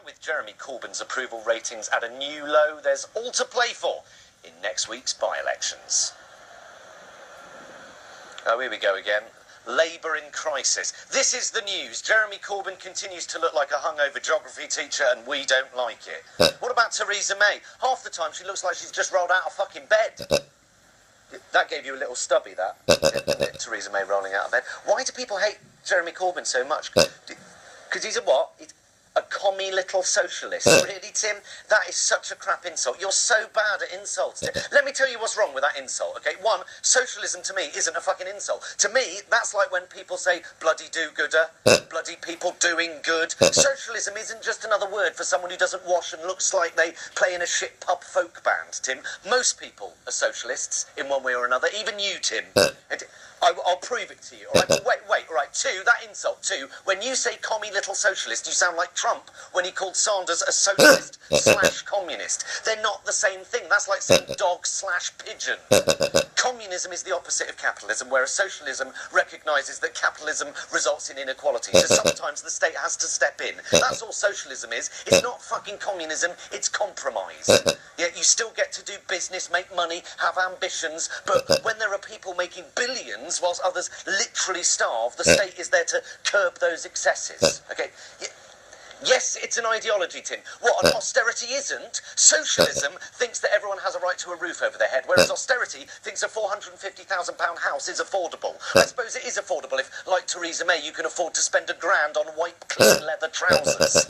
And with Jeremy Corbyn's approval ratings at a new low, there's all to play for in next week's by-elections. Oh, here we go again. Labour in crisis. This is the news. Jeremy Corbyn continues to look like a hungover geography teacher and we don't like it. What about Theresa May? Half the time she looks like she's just rolled out of fucking bed. That gave you a little stubby, that, didn't it? Theresa May rolling out of bed. Why do people hate Jeremy Corbyn so much? Because he's a what? He's a commie little socialist. Really, Tim? That is such a crap insult. You're so bad at insults, Tim. Let me tell you what's wrong with that insult, okay? One, socialism to me isn't a fucking insult. To me, that's like when people say bloody do-gooder, bloody people doing good. Socialism isn't just another word for someone who doesn't wash and looks like they play in a shit pub folk band, Tim. Most people are socialists in one way or another, even you, Tim. And I'll prove it to you, all right? But wait, all right, two, that insult, two, when you say commie little socialist, you sound like Trump when he called Sanders a socialist slash communist. They're not the same thing. That's like saying dog slash pigeon. Communism is the opposite of capitalism, whereas socialism recognises that capitalism results in inequality, so sometimes the state has to step in. That's all socialism is. It's not fucking communism, it's compromise. Yet you still get to do business, make money, have ambitions, but when there are people making billions whilst others literally starve, the state is there to curb those excesses. Okay? Yes, it's an ideology, Tim. What, and austerity isn't? Socialism thinks that everyone has a right to a roof over their head, whereas austerity thinks a £450,000 house is affordable. I suppose it is affordable if, like Theresa May, you can afford to spend £1,000 on white clean leather trousers.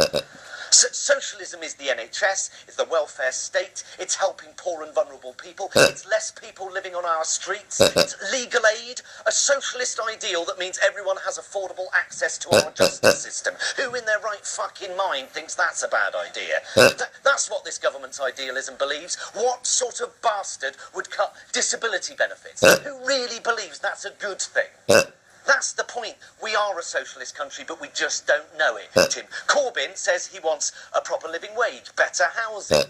Socialism is the NHS, it's the welfare state, it's helping poor and vulnerable people, it's less people living on our streets, it's legal aid, a socialist ideal that means everyone has affordable access to our justice system. Who in their right fucking mind thinks that's a bad idea? That's what this government's idealism believes. What sort of bastard would cut disability benefits? Who really believes that's a good thing? That's the point. We are a socialist country, but we just don't know it, Tim. Corbyn says he wants a proper living wage, better housing,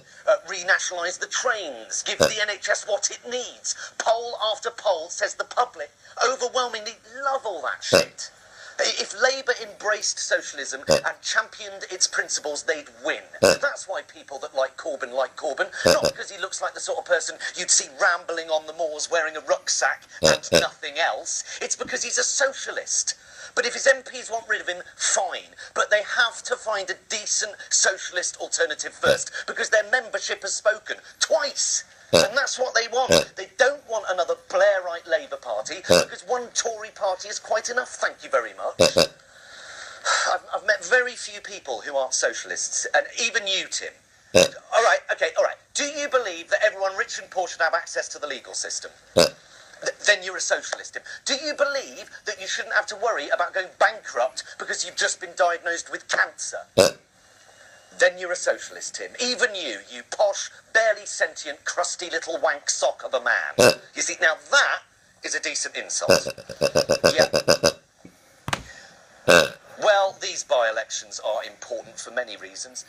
renationalise the trains, give the NHS what it needs. Poll after poll says the public overwhelmingly love all that shit. If Labour embraced socialism and championed its principles, they'd win. That's why people that like Corbyn, not because he looks like the sort of person you'd see rambling on the moors wearing a rucksack and nothing else. It's because he's a socialist. But if his MPs want rid of him, fine. But they have to find a decent socialist alternative first, because their membership has spoken twice. And that's what they want. They don't want another Blairite Labour Party, because one Tory party is quite enough, thank you very much. I've met very few people who aren't socialists, and even you, Tim. All right. Do you believe that everyone rich and poor should have access to the legal system? Then you're a socialist, Tim. Do you believe that you shouldn't have to worry about going bankrupt because you've just been diagnosed with cancer? Then you're a socialist, Tim. Even you posh, barely sentient, crusty little wank sock of a man. You see, now that is a decent insult. Yeah. Well, these by-elections are important for many reasons.